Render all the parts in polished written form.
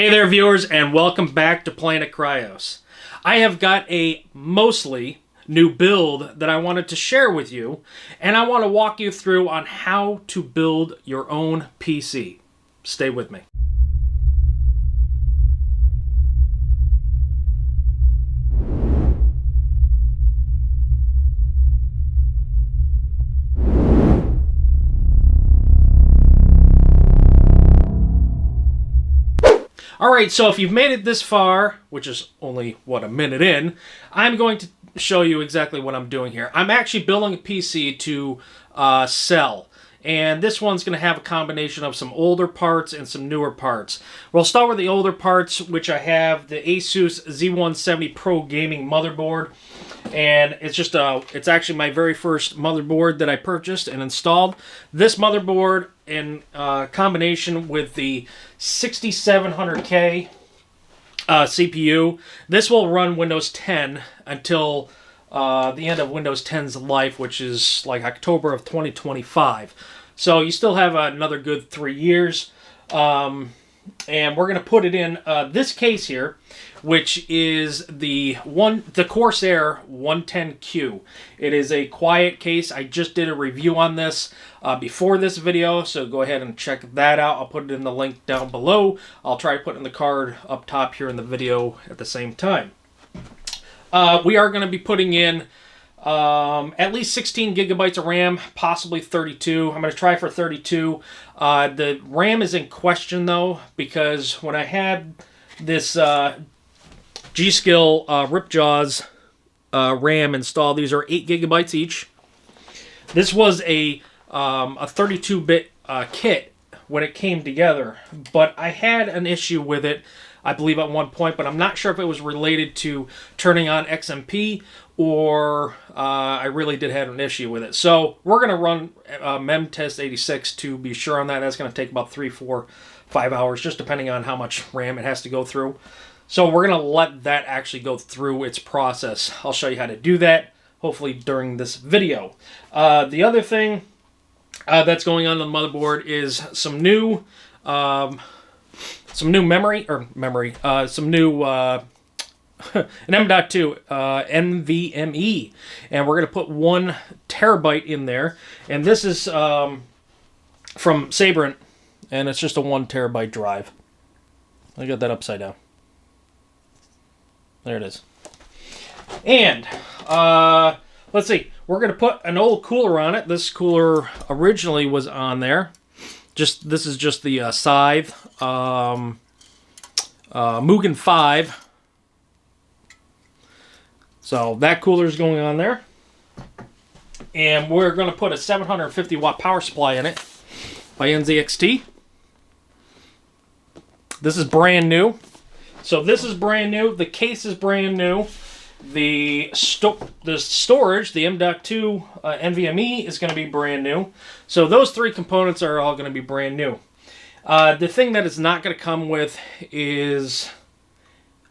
Hey there, viewers, and welcome back to Planet Cryos. I have got a mostly new build that I wanted to share with you, and I want to walk you through on how to build your own PC. Stay with me. Alright, so if you've made it this far, which is only, a minute in, I'm going to show you exactly what I'm doing here. I'm actually building a PC to sell. And this one's going to have a combination of some older parts and some newer parts. We'll start with the older parts, which I have the Asus Z170 Pro Gaming motherboard. And it's actually my very first motherboard that I purchased and installed. This motherboard in combination with the 6700K CPU, this will run Windows 10 until the end of Windows 10's life, which is like October of 2025. So you still have another good 3 years. And we're going to put it in this case here, which is the Corsair 110Q. It is a quiet case. I just did a review on this before this video, so go ahead and check that out. I'll put it in the link down below. I'll try putting the card up top here in the video at the same time. We are going to be putting in at least 16 gigabytes of RAM, possibly 32. I'm going to try for 32. The RAM is in question, though, because when I had this G-Skill Ripjaws RAM installed, these are 8 gigabytes each. This was a 32-bit kit when it came together, but I had an issue with it, I believe, at one point, but I'm not sure if it was related to turning on XMP or I really did have an issue with it. So we're going to run memtest86 to be sure on that. That's going to take about 3, 4, 5 hours, just depending on how much RAM it has to go through. So we're going to let that actually go through its process. I'll show you how to do that, hopefully during this video. The other thing that's going on the motherboard is some new memory, an M.2 NVMe, and we're going to put 1 terabyte in there, and this is from Sabrent, and it's just a 1 terabyte drive. I got that upside down. There it is. And let's see, we're going to put an old cooler on it. This cooler originally was on there. This is just the Scythe Mugen 5. So that cooler is going on there. And we're going to put a 750 watt power supply in it by NZXT. This is brand new. So this is brand new. The case is brand new. The storage, the M.2 NVMe, is going to be brand new. So those 3 components are all going to be brand new. The thing that it's not going to come with is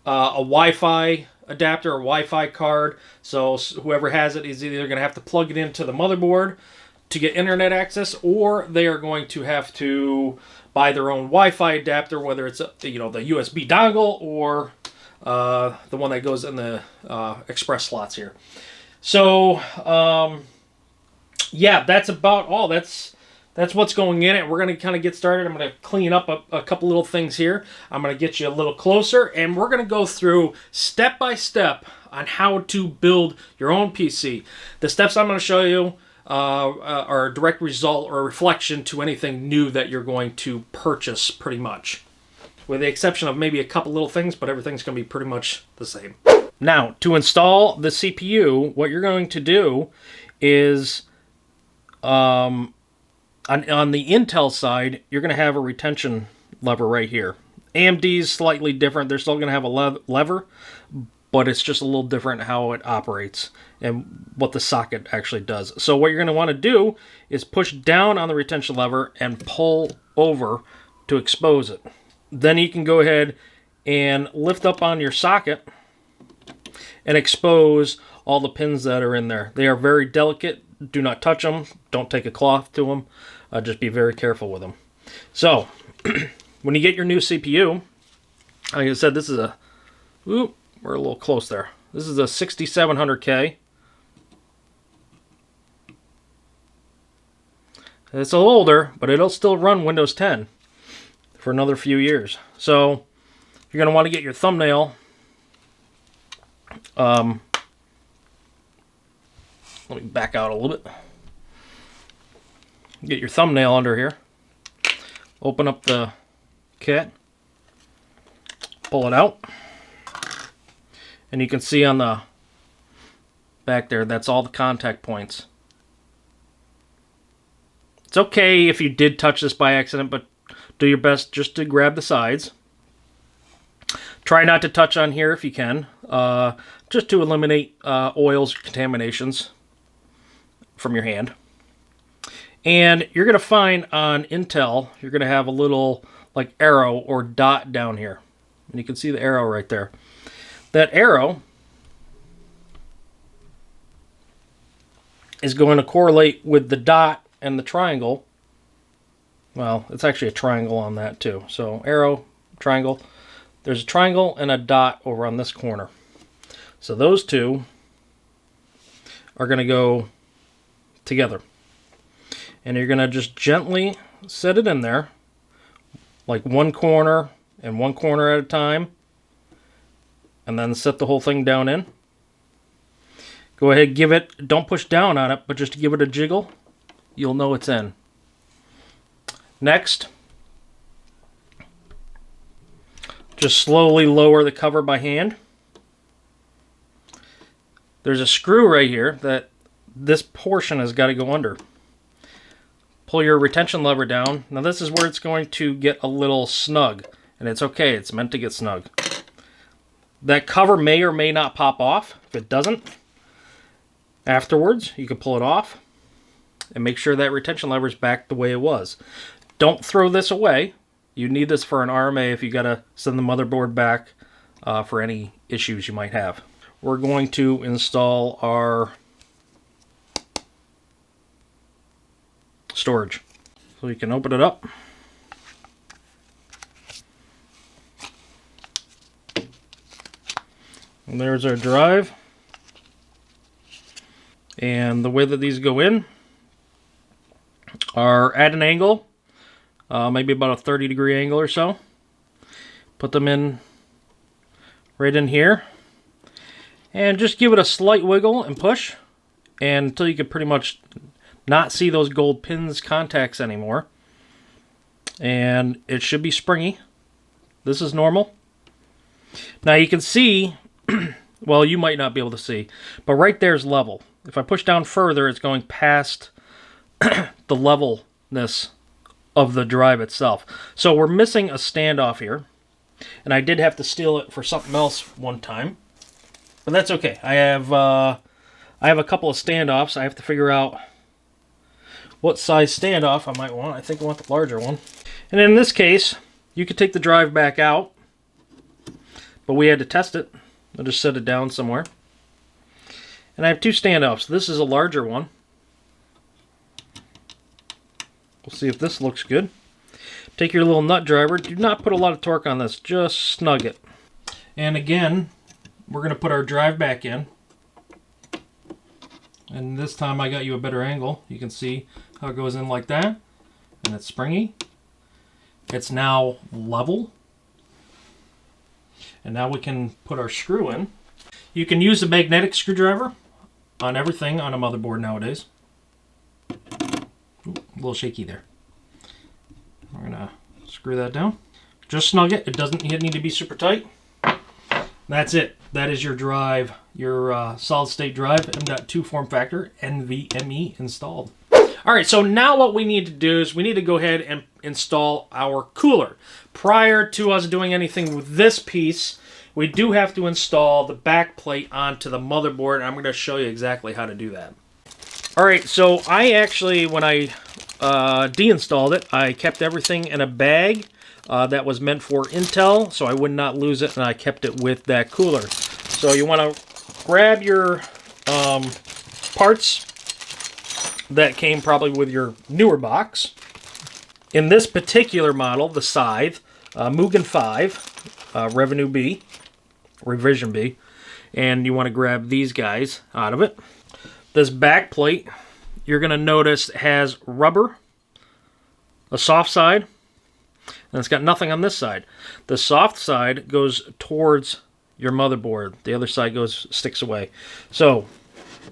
a Wi-Fi adapter or Wi-Fi card. So whoever has it is either going to have to plug it into the motherboard to get internet access, or they are going to have to buy their own Wi-Fi adapter, whether it's the USB dongle or the one that goes in the express slots here. So yeah, that's about all. That's what's going in it. We're going to kind of get started. I'm going to clean up a couple little things here. I'm going to get you a little closer, and we're going to go through step by step on how to build your own PC. The steps I'm going to show you are a direct result or a reflection to anything new that you're going to purchase, pretty much. With the exception of maybe a couple little things, but everything's going to be pretty much the same. Now, to install the CPU, what you're going to do is, on the Intel side, you're going to have a retention lever right here. AMD's slightly different. They're still going to have a lever, but it's just a little different how it operates and what the socket actually does. So what you're going to want to do is push down on the retention lever and pull over to expose it. Then you can go ahead and lift up on your socket and expose all the pins that are in there. They are very delicate. Do not touch them. Don't take a cloth to them. Just be very careful with them. So when you get your new CPU, Like I said, this is a... Oop, we're a little close there. This is a 6700K. It's a little older, but it'll still run Windows 10 for another few years. So you're going to want to get your thumbnail. Let me back out a little bit. Get your thumbnail under here. Open up the kit. Pull it out. And you can see on the back there, that's all the contact points. It's okay if you did touch this by accident, but do your best just to grab the sides. Try not to touch on here if you can, just to eliminate oils or contaminations from your hand. And you're going to find on Intel, you're going to have a little like arrow or dot down here. And you can see the arrow right there. That arrow is going to correlate with the dot and the triangle. Well, it's actually a triangle on that too. So arrow, triangle. There's a triangle and a dot over on this corner. So those two are going to go together. And you're going to just gently set it in there, like one corner and one corner at a time. And then set the whole thing down in. Go ahead, give it, don't push down on it, but just give it a jiggle. You'll know it's in. Next, just slowly lower the cover by hand. There's a screw right here that this portion has got to go under. Pull your retention lever down. Now this is where it's going to get a little snug, and it's okay, it's meant to get snug. That cover may or may not pop off. If it doesn't, afterwards you can pull it off and make sure that retention lever is back the way it was. Don't throw this away. You need this for an RMA if you got to send the motherboard back for any issues you might have. We're going to install our storage. So you can open it up. And there's our drive. And the way that these go in are at an angle, maybe about a 30-degree angle or so. Put them in right in here. And just give it a slight wiggle and push until you can pretty much not see those gold pins contacts anymore. And it should be springy. This is normal. Now you can see, well, you might not be able to see, but right there's level. If I push down further, it's going past the levelness of the drive itself. So we're missing a standoff here, and I did have to steal it for something else one time, but that's okay. I have a couple of standoffs. I have to figure out what size standoff I might want. I think I want the larger one. And in this case, you could take the drive back out, but we had to test it. I'll just set it down somewhere. And I have two standoffs. This is a larger one. We'll see if this looks good. Take your little nut driver. Do not put a lot of torque on this. Just snug it. And again, we're going to put our drive back in. And this time I got you a better angle. You can see how it goes in like that. And it's springy. It's now level. And now we can put our screw in. You can use a magnetic screwdriver on everything on a motherboard nowadays. Ooh, a little shaky there. We're going to screw that down. Just snug it. It doesn't need to be super tight. That's it. That is your drive, your solid state drive, M.2 form factor, NVMe installed. All right, so now what we need to do is we need to go ahead and install our cooler. Prior to us doing anything with this piece, we do have to install the back plate onto the motherboard, and I'm going to show you exactly how to do that. All right, so I actually, when I deinstalled it, I kept everything in a bag that was meant for Intel, so I would not lose it, and I kept it with that cooler. So you want to grab your parts that came probably with your newer box. In this particular model, the Scythe, Mugen 5, Revision B, and you want to grab these guys out of it. This back plate, you're going to notice, has rubber, a soft side, and it's got nothing on this side. The soft side goes towards your motherboard. The other side sticks away. So,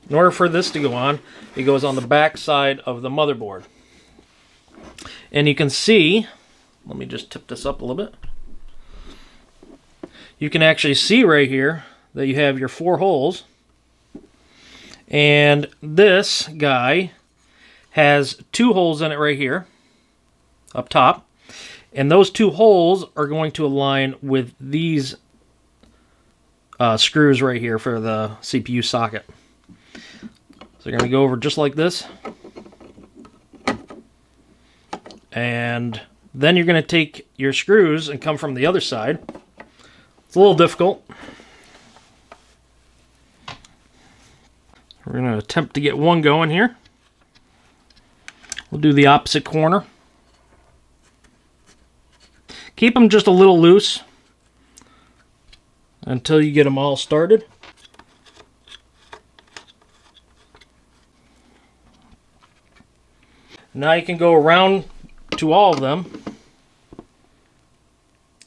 in order for this to go on, it goes on the back side of the motherboard. And you can see, let me just tip this up a little bit. You can actually see right here that you have your 4 holes. And this guy has 2 holes in it right here, up top. And those 2 holes are going to align with these screws right here for the CPU socket. So you're going to go over just like this. And then you're going to take your screws and come from the other side. It's a little difficult. We're going to attempt to get one going here. We'll do the opposite corner. Keep them just a little loose until you get them all started. Now you can go around to all of them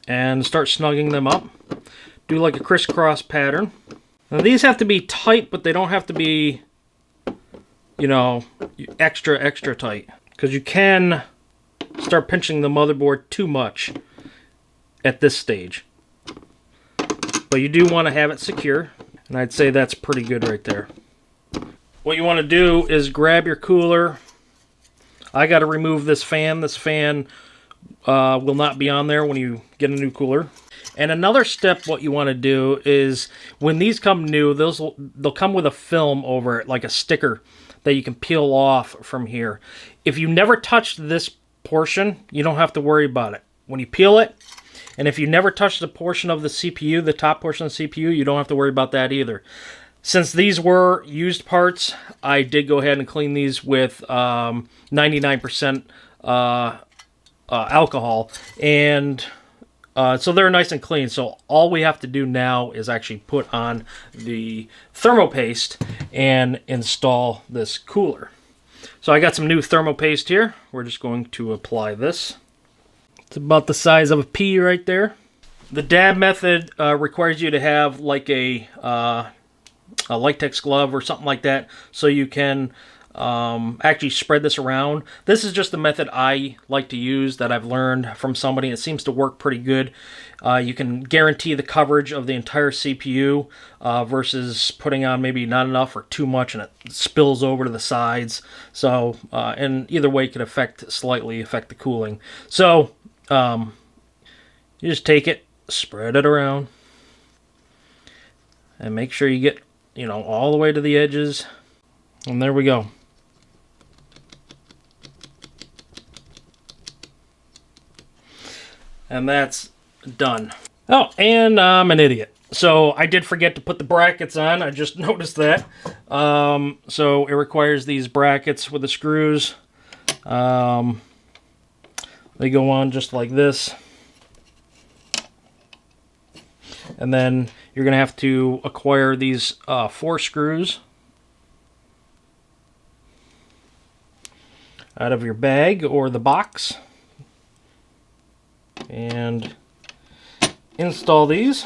and start snugging them up. Do like a crisscross pattern. Now these have to be tight, but they don't have to be, you know, extra tight, because you can start pinching the motherboard too much at this stage. But you do want to have it secure, and I'd say that's pretty good right there. What you want to do is grab your cooler. I got to remove this fan. This fan will not be on there when you get a new cooler. And another step, what you want to do is, when these come new, they'll come with a film over it, like a sticker that you can peel off from here. If you never touched this portion, you don't have to worry about it. When you peel it, and if you never touch the portion of the CPU, the top portion of the CPU, you don't have to worry about that either. Since these were used parts, I did go ahead and clean these with 99% alcohol, and so they're nice and clean. So all we have to do now is actually put on the thermopaste and install this cooler. So I got some new thermopaste here. We're just going to apply this. It's about the size of a pea right there. The dab method requires you to have like a latex glove or something like that, so you can actually spread this around. This is just the method I like to use that I've learned from somebody. It seems to work pretty good. You can guarantee the coverage of the entire CPU versus putting on maybe not enough or too much and it spills over to the sides. So, and either way it could slightly affect the cooling. So, you just take it, spread it around, and make sure you get, you know, all the way to the edges. And there we go. And that's done. Oh, and I'm an idiot. So I did forget to put the brackets on. I just noticed that. So it requires these brackets with the screws. They go on just like this. And then you're going to have to acquire these 4 screws out of your bag or the box. And install these.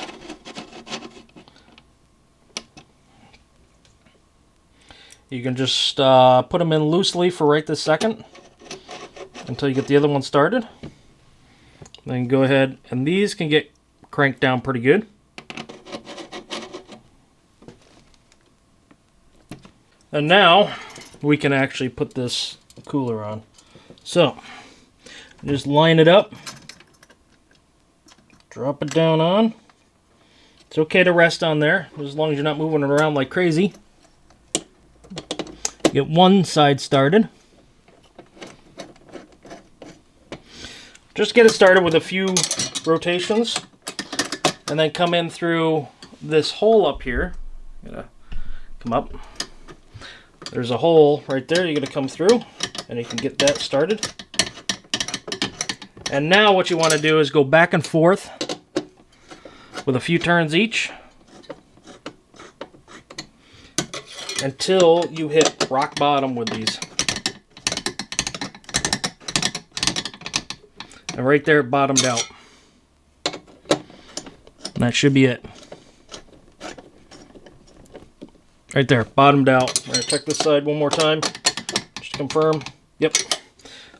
You can just put them in loosely for right this second until you get the other one started. Then go ahead, and these can get cranked down pretty good. And now we can actually put this cooler on. So just line it up, drop it down on. It's okay to rest on there as long as you're not moving it around like crazy. Get one side started. Just get it started with a few rotations and then come in through this hole up here. Gotta come up. There's a hole right there you're going to come through, and you can get that started. And now what you want to do is go back and forth with a few turns each until you hit rock bottom with these. And right there, it bottomed out. And that should be it. Right there, bottomed out. I'm going to check this side one more time, just to confirm. Yep.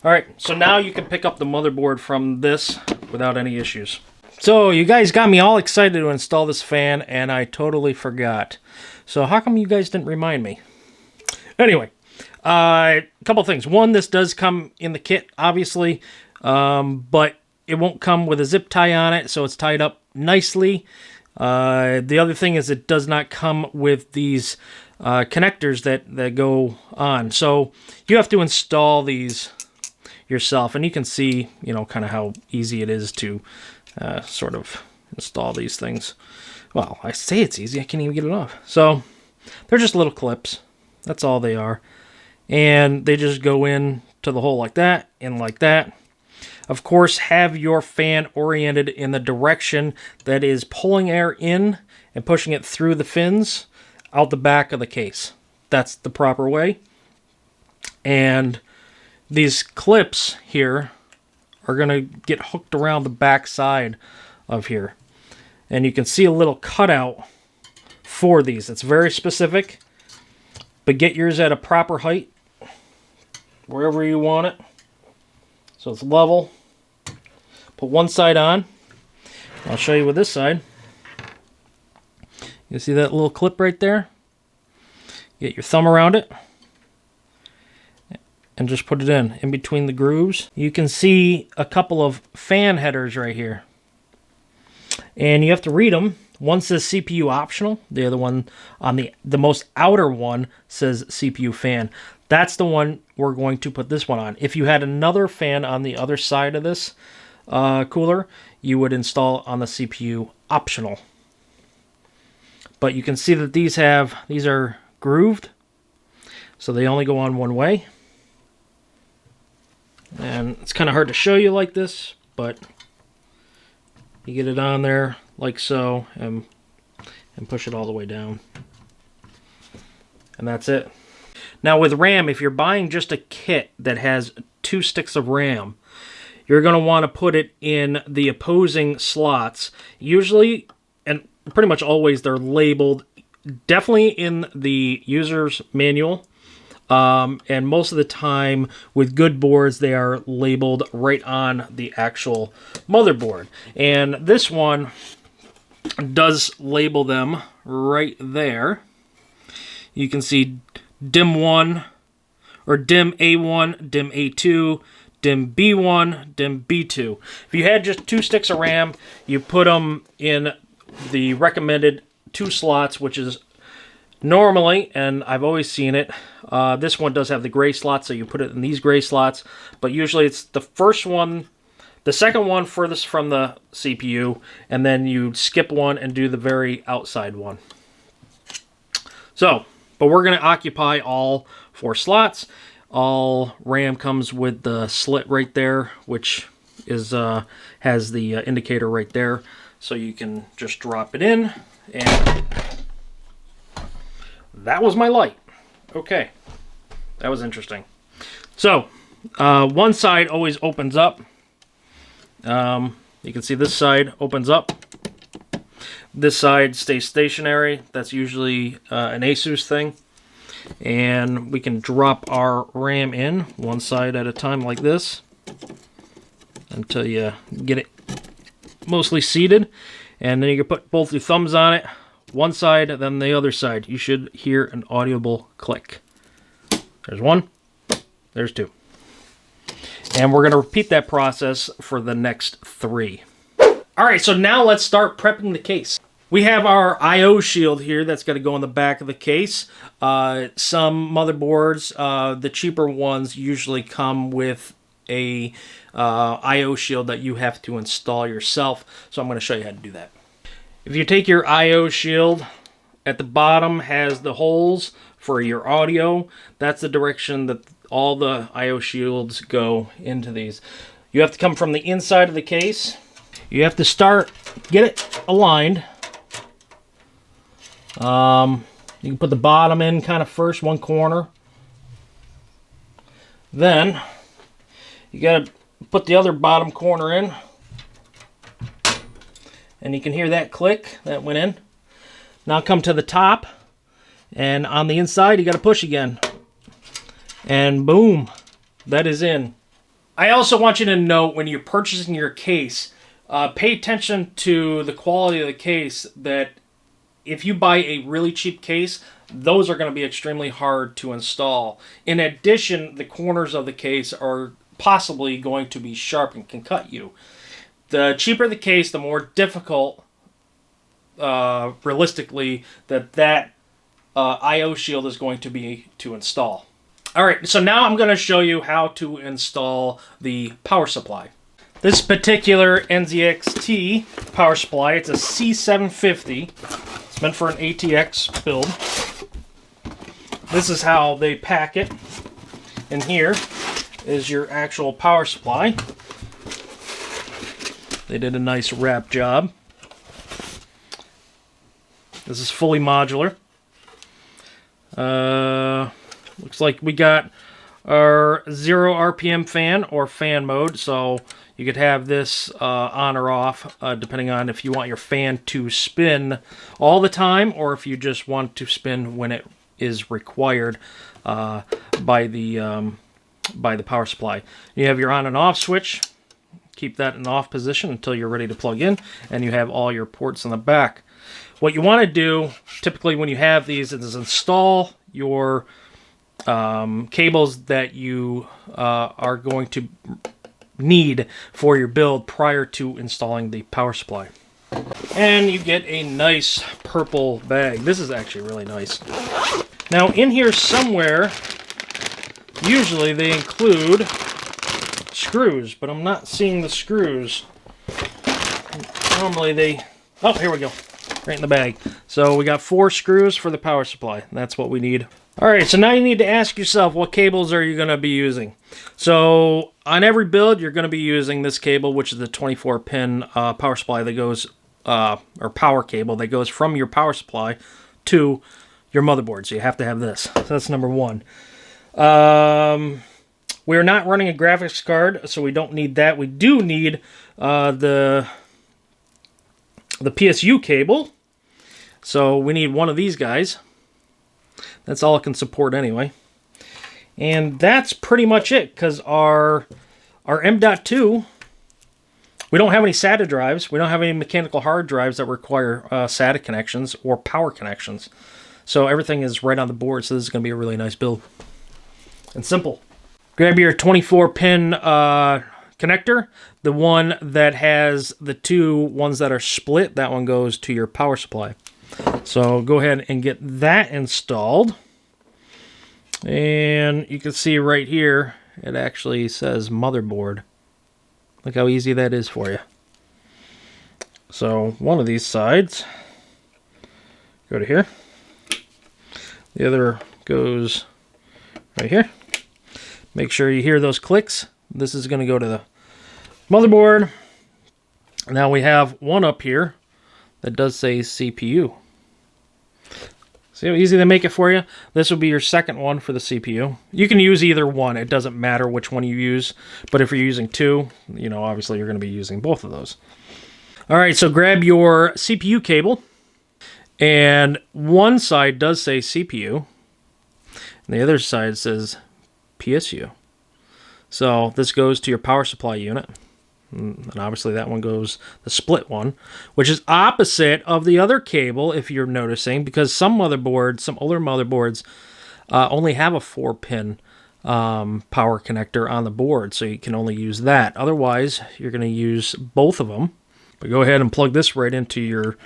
Alright, so now you can pick up the motherboard from this without any issues. So, you guys got me all excited to install this fan, and I totally forgot. So, how come you guys didn't remind me? Anyway, a couple things. One, this does come in the kit, obviously, but it won't come with a zip tie on it, so it's tied up nicely. The other thing is it does not come with these connectors that go on. So you have to install these yourself, and you can see, you know, kind of how easy it is to sort of install these things. Well, I say it's easy, I can't even get it off. So they're just little clips. That's all they are. And they just go in to the hole like that and like that. Of course, have your fan oriented in the direction that is pulling air in and pushing it through the fins out the back of the case. That's the proper way. And these clips here are going to get hooked around the back side of here. And you can see a little cutout for these. It's very specific, but get yours at a proper height, wherever you want it. So it's level. Put one side on. I'll show you with this side. You see that little clip right there? Get your thumb around it and just put it in between the grooves. You can see a couple of fan headers right here. And you have to read them. One says CPU optional. The other one, on the most outer one, says CPU fan. That's the one we're going to put this one on. If you had another fan on the other side of this cooler, you would install on the CPU optional. But you can see that these are grooved, so they only go on one way. And it's kind of hard to show you like this, but you get it on there like so, and push it all the way down. And that's it. Now with RAM, if you're buying just a kit that has 2 sticks of RAM, you're going to want to put it in the opposing slots. Usually, and pretty much always, they're labeled definitely in the user's manual. And most of the time, with good boards, they are labeled right on the actual motherboard. And this one does label them right there. You can see DIM 1, or DIM A1, DIM A2, DIM B1, DIM B2. If you had just 2 sticks of RAM, you put them in the recommended 2 slots, which is normally, and I've always seen it, this one does have the gray slots, so you put it in these gray slots, but usually it's the first one, the second one furthest from the CPU, and then you skip one and do the very outside one. So, but we're going to occupy all 4 slots. All RAM comes with the slit right there, which is has the indicator right there, so you can just drop it in, and that was my light. Okay, that was interesting. So, one side always opens up. You can see this side opens up. This side stays stationary. That's usually an ASUS thing. And we can drop our RAM in one side at a time like this until you get it mostly seated. And then you can put both your thumbs on it, one side, then the other side. You should hear an audible click. There's one, there's 2. And we're going to repeat that process for the next 3. Alright, so now let's start prepping the case. We have our I/O shield here that's got to go in the back of the case. Some motherboards, the cheaper ones, usually come with a I/O shield that you have to install yourself. So I'm going to show you how to do that. If you take your I/O shield, at the bottom has the holes for your audio. That's the direction that all the I/O shields go into these. You have to come from the inside of the case. You have to start, get it aligned. You can put the bottom in kind of first, one corner. Then you got to put the other bottom corner in. And you can hear that click. That went in. Now come to the top. And on the inside, you got to push again. And boom, that is in. I also want you to note when you're purchasing your case, pay attention to the quality of the case. That if you buy a really cheap case, those are going to be extremely hard to install. In addition, the corners of the case are possibly going to be sharp and can cut you. The cheaper the case, the more difficult, realistically, that I/O shield is going to be to install. Alright, so now I'm going to show you how to install the power supply. This particular NZXT power supply, it's a C750. It's meant for an ATX build. This is how they pack it. And here is your actual power supply. They did a nice wrap job. This is fully modular. Looks like we got our 0 RPM fan or fan mode, so you could have this on or off depending on if you want your fan to spin all the time or if you just want to spin when it is required by the power supply. You have your on and off switch. Keep that in off position until you're ready to plug in, and you have all your ports in the back. What you want to do, typically when you have these, is install your cables that you are going to need for your build prior to installing the power supply. And you get a nice purple bag. This is actually really nice. Now in here somewhere, usually they include screws, but I'm not seeing the screws. Normally they... Oh, here we go. Right in the bag. So we got 4 screws for the power supply. That's what we need. Alright, so now you need to ask yourself, what cables are you going to be using? So on every build, you're going to be using this cable, which is the 24-pin power supply that goes, or power cable that goes from your power supply to your motherboard. So you have to have this. So that's number 1. We're not running a graphics card, so we don't need that. We do need the PSU cable. So we need one of these guys. That's all it can support anyway. And that's pretty much it, because our M.2, we don't have any SATA drives. We don't have any mechanical hard drives that require SATA connections or power connections. So everything is right on the board, so this is going to be a really nice build. And simple. Grab your 24-pin connector. The one that has the 2 ones that are split, that one goes to your power supply. So go ahead and get that installed. And you can see right here, it actually says motherboard. Look how easy that is for you. So one of these sides, go to here. The other goes right here. Make sure you hear those clicks. This is going to go to the motherboard. Now we have one up here that does say CPU. See how easy they make it for you? This will be your second one for the CPU. You can use either one. It doesn't matter which one you use. But if you're using 2, you know, obviously you're going to be using both of those. All right, so grab your CPU cable. And one side does say CPU. And the other side says PSU. So this goes to your power supply unit. And obviously that one goes, the split one, which is opposite of the other cable, if you're noticing, because some motherboards, some older motherboards, only have a 4-pin power connector on the board, so you can only use that. Otherwise, you're going to use both of them. But go ahead and plug this right into your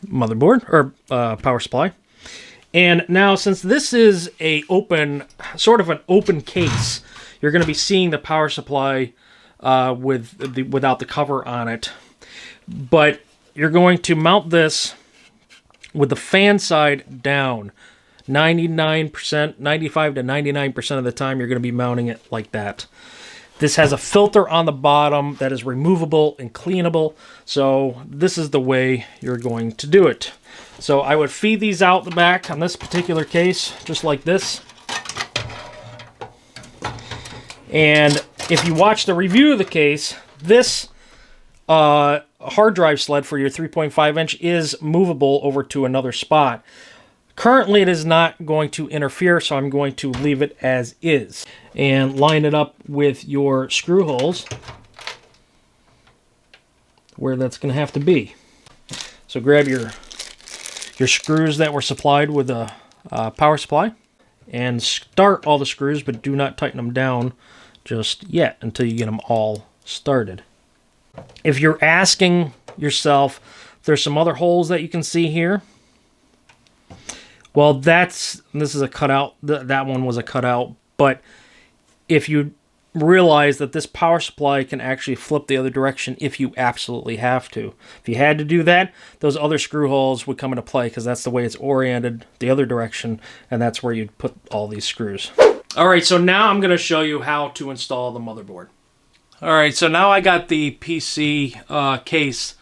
motherboard, or power supply. And now, since this is a open, sort of an open case, you're going to be seeing the power supply without the cover on it. But you're going to mount this with the fan side down. 99%, 95 to 99% of the time, you're going to be mounting it like that. This has a filter on the bottom that is removable and cleanable. So this is the way you're going to do it. So I would feed these out the back on this particular case, just like this. And if you watch the review of the case, this hard drive sled for your 3.5 inch is movable over to another spot. Currently, it is not going to interfere, so I'm going to leave it as is. And line it up with your screw holes where that's going to have to be. So grab your screws that were supplied with a power supply and start all the screws, but do not tighten them down just yet until you get them all started. If you're asking yourself, there's some other holes that you can see here. Well, this is a cutout. That one was a cutout. But if you realize that this power supply can actually flip the other direction if you absolutely have to. If you had to do that, those other screw holes would come into play because that's the way it's oriented the other direction, and that's where you'd put all these screws. All right, so now I'm going to show you how to install the motherboard. All right, so now I got the PC case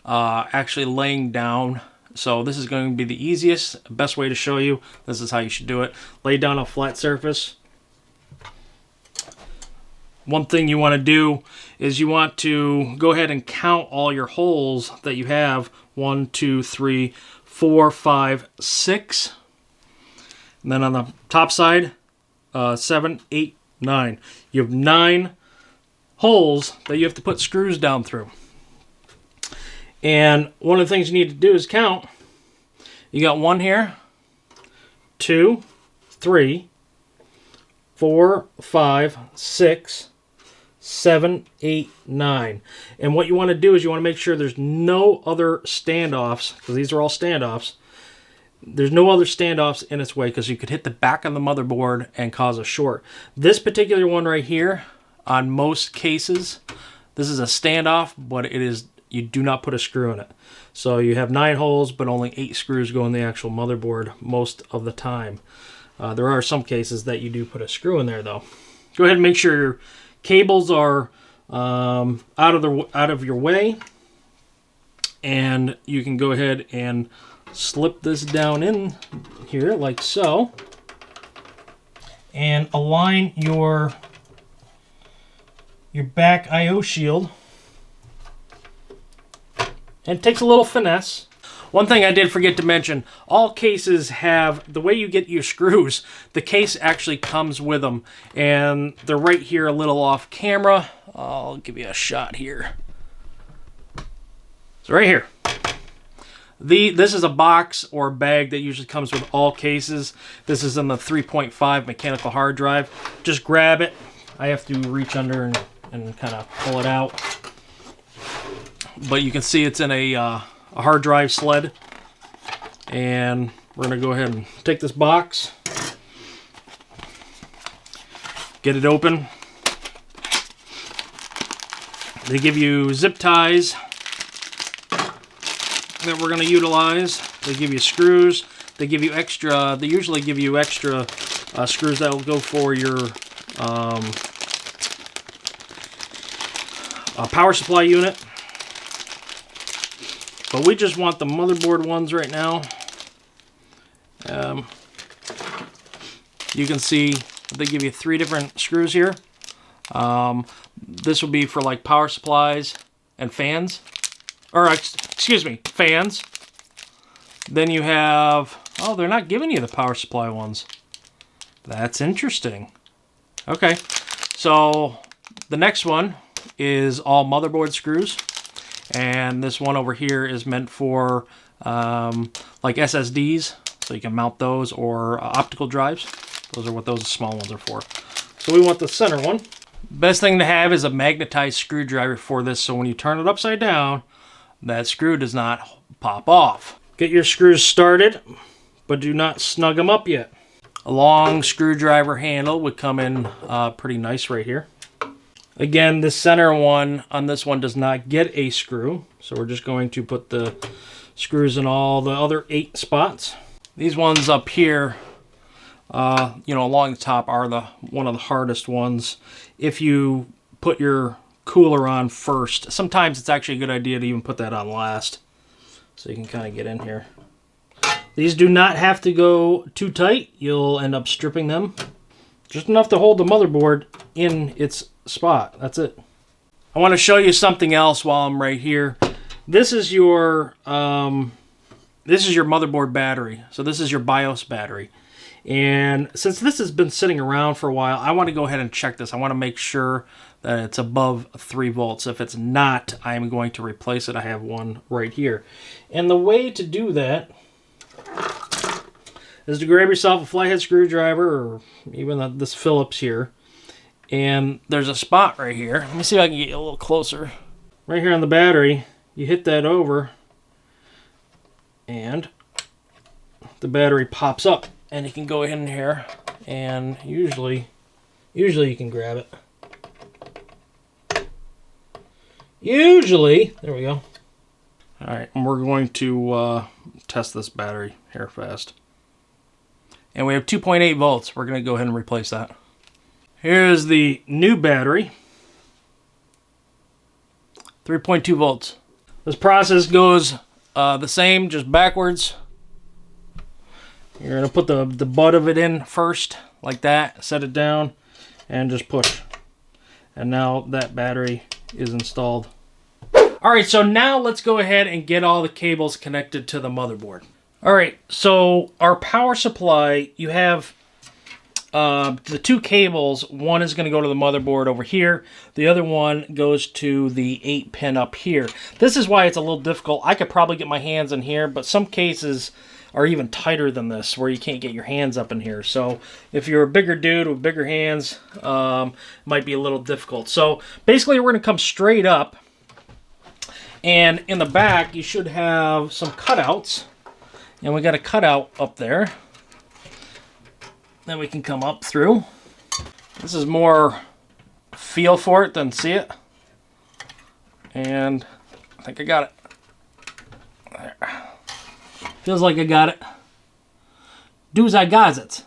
actually laying down. So this is going to be the easiest, best way to show you. This is how you should do it. Lay down a flat surface. One thing you want to do is you want to go ahead and count all your holes that you have. 1, 2, 3, 4, 5, 6. And then on the top side, 7, 8, 9. You have 9 holes that you have to put screws down through. And one of the things you need to do is count. You got 1 here, 2, 3, 4, 5, 6, 7, 8, 9. And what you want to do is you want to make sure there's no other standoffs, because these are all standoffs. There's no other standoffs in its way, because you could hit the back of the motherboard and cause a short. This particular one right here, on most cases, this is a standoff, but it is, you do not put a screw in it. So you have 9 holes, but only 8 screws go in the actual motherboard most of the time. There are some cases that you do put a screw in there, though. Go ahead and make sure your cables are out of your way, and you can go ahead and slip this down in here like so, and align your back I/O shield. And it takes a little finesse. One thing I did forget to mention, all cases have, the way you get your screws, the case actually comes with them. And they're right here a little off camera. I'll give you a shot here. So right here. This is a box or a bag that usually comes with all cases. This is in the 3.5 mechanical hard drive. Just grab it. I have to reach under and kind of pull it out. But you can see it's in a hard drive sled. And we're going to go ahead and take this box, get it open. They give you zip ties that we're going to utilize. They give you screws. They give you extra, they usually give you extra screws that will go for your power supply unit. But we just want the motherboard ones right now. You can see they give you 3 different screws here. This will be for like power supplies and fans. Or, excuse me, fans. Then you have, oh, they're not giving you the power supply ones. That's interesting. Okay, so the next one is all motherboard screws. And this one over here is meant for like SSDs, so you can mount those, or optical drives. Those are what those small ones are for. So we want the center one. Best thing to have is a magnetized screwdriver for this, so when you turn it upside down, that screw does not pop off. Get your screws started, but do not snug them up yet. A long screwdriver handle would come in pretty nice right here. Again, the center one on this one does not get a screw, so we're just going to put the screws in all the other 8 spots. These ones up here, along the top are one of the hardest ones. If you put your cooler on first. Sometimes it's actually a good idea to even put that on last, so you can kind of get in here. These do not have to go too tight. You'll end up stripping them. Just enough to hold the motherboard in its spot. That's it. I want to show you something else while I'm right here. This is your motherboard battery. So this is your BIOS battery. And since this has been sitting around for a while, I want to go ahead and check this. I want to make sure that it's above 3 volts. If it's not, I'm going to replace it. I have one right here. And the way to do that is to grab yourself a flathead screwdriver, or even this Phillips here. And there's a spot right here. Let me see if I can get you a little closer. Right here on the battery, you hit that over, and the battery pops up. And you can go in here, and usually you can grab it. Usually, there we go. All right, and we're going to test this battery here fast. And we have 2.8 volts. We're going to go ahead and replace that. Here's the new battery. 3.2 volts. This process goes the same, just backwards. You're going to put the butt of it in first, like that. Set it down, and just push. And now that battery is installed. Alright, so now let's go ahead and get all the cables connected to the motherboard. Alright, so our power supply, you have the 2 cables. One is going to go to the motherboard over here. The other one goes to the 8 pin up here. This is why it's a little difficult. I could probably get my hands in here, but some cases are even tighter than this, where you can't get your hands up in here. So if you're a bigger dude with bigger hands, might be a little difficult. So basically we're going to come straight up, and in the back you should have some cutouts, and we got a cutout up there that we can come up through. This is more feel for it than see it, and I think I got it. There. Feels like I got it. Do's I got it.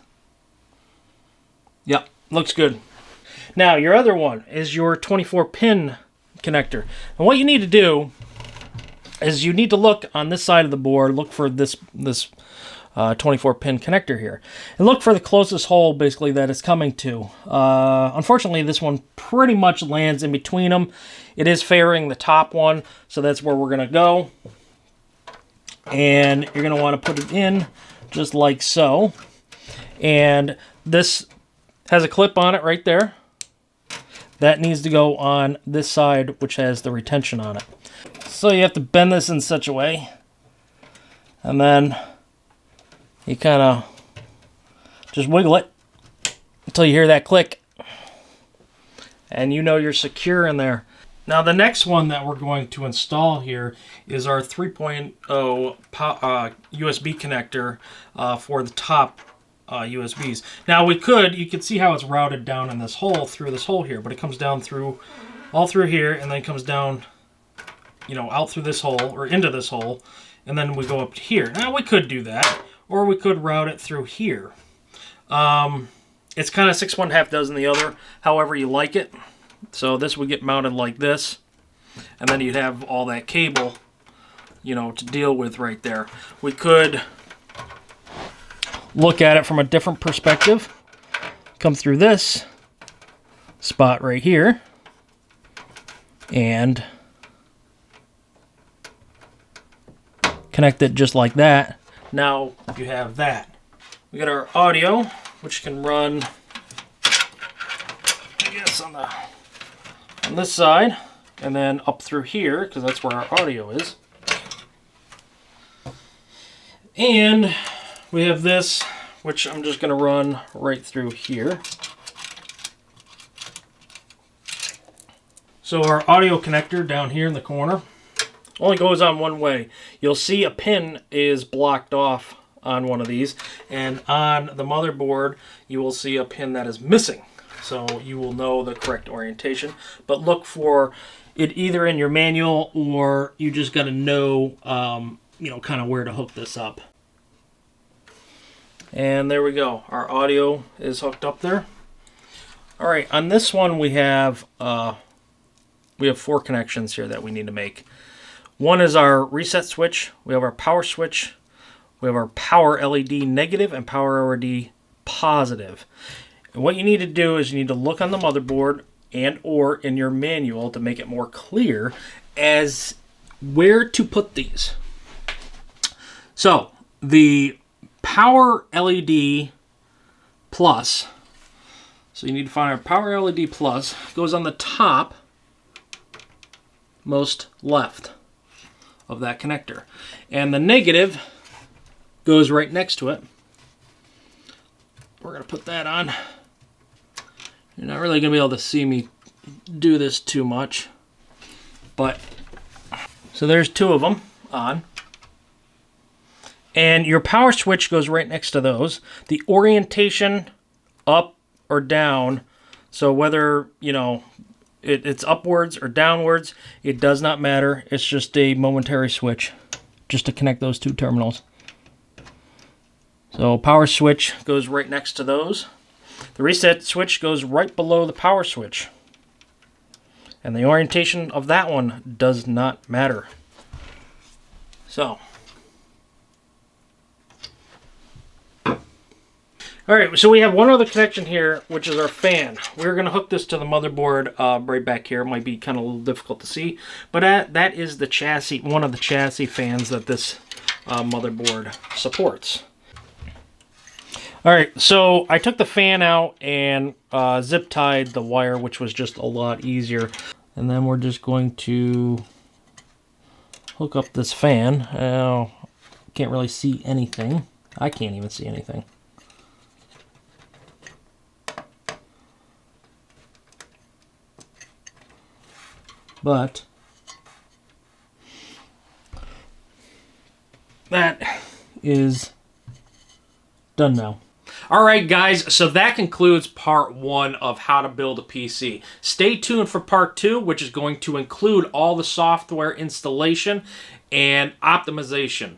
Yep, looks good. Now, your other one is your 24-pin connector. And what you need to do is you need to look on this side of the board, look for this 24-pin connector here. And look for the closest hole, basically, that it's coming to. Unfortunately, this one pretty much lands in between them. It is favoring the top one, so that's where we're going to go. And you're going to want to put it in just like so. And this has a clip on it right there. That needs to go on this side, which has the retention on it. So you have to bend this in such a way. And then you kind of just wiggle it until you hear that click. And you know you're secure in there. Now the next one that we're going to install here is our 3.0 USB connector for the top USBs. Now you can see how it's routed down in this hole, through this hole here, but it comes down through, all through here, and then comes down, out through this hole, or into this hole, and then we go up to here. Now we could do that, or we could route it through here. It's kind of 6 1/2 dozen the other, however you like it. So this would get mounted like this, and then you'd have all that cable, to deal with right there. We could look at it from a different perspective. Come through this spot right here, and connect it just like that. Now you have that. We got our audio, which can run, I guess, on this side, and then up through here, because that's where our audio is. And we have this, which I'm just going to run right through here. So our audio connector down here in the corner only goes on one way. You'll see a pin is blocked off on one of these, and on the motherboard you will see a pin that is missing. So you will know the correct orientation, but look for it either in your manual, or you just got to know, kind of where to hook this up. And there we go. Our audio is hooked up there. All right, on this one we have we have 4 connections here that we need to make. One is our reset switch. We have our power switch. We have our power LED negative and power LED positive. And what you need to do is you need to look on the motherboard and or in your manual to make it more clear as where to put these. So the power LED plus, so you need to find our power LED plus, goes on the top most left of that connector. And the negative goes right next to it. We're going to put that on. You're not really going to be able to see me do this too much. But, so there's 2 of them on. And your power switch goes right next to those. The orientation up or down, so whether, you know, it's upwards or downwards, it does not matter. It's just a momentary switch just to connect those 2 terminals. So power switch goes right next to those. The reset switch goes right below the power switch. And the orientation of that one does not matter. So. Alright, so we have one other connection here, which is our fan. We're going to hook this to the motherboard right back here. It might be kind of a little difficult to see. But that is the chassis, one of the chassis fans that this motherboard supports. Alright, so I took the fan out and zip tied the wire, which was just a lot easier. And then we're just going to hook up this fan. Can't really see anything. I can't even see anything. But that is done now. Alright guys, so that concludes part 1 of how to build a PC. Stay tuned for part 2, which is going to include all the software installation and optimization.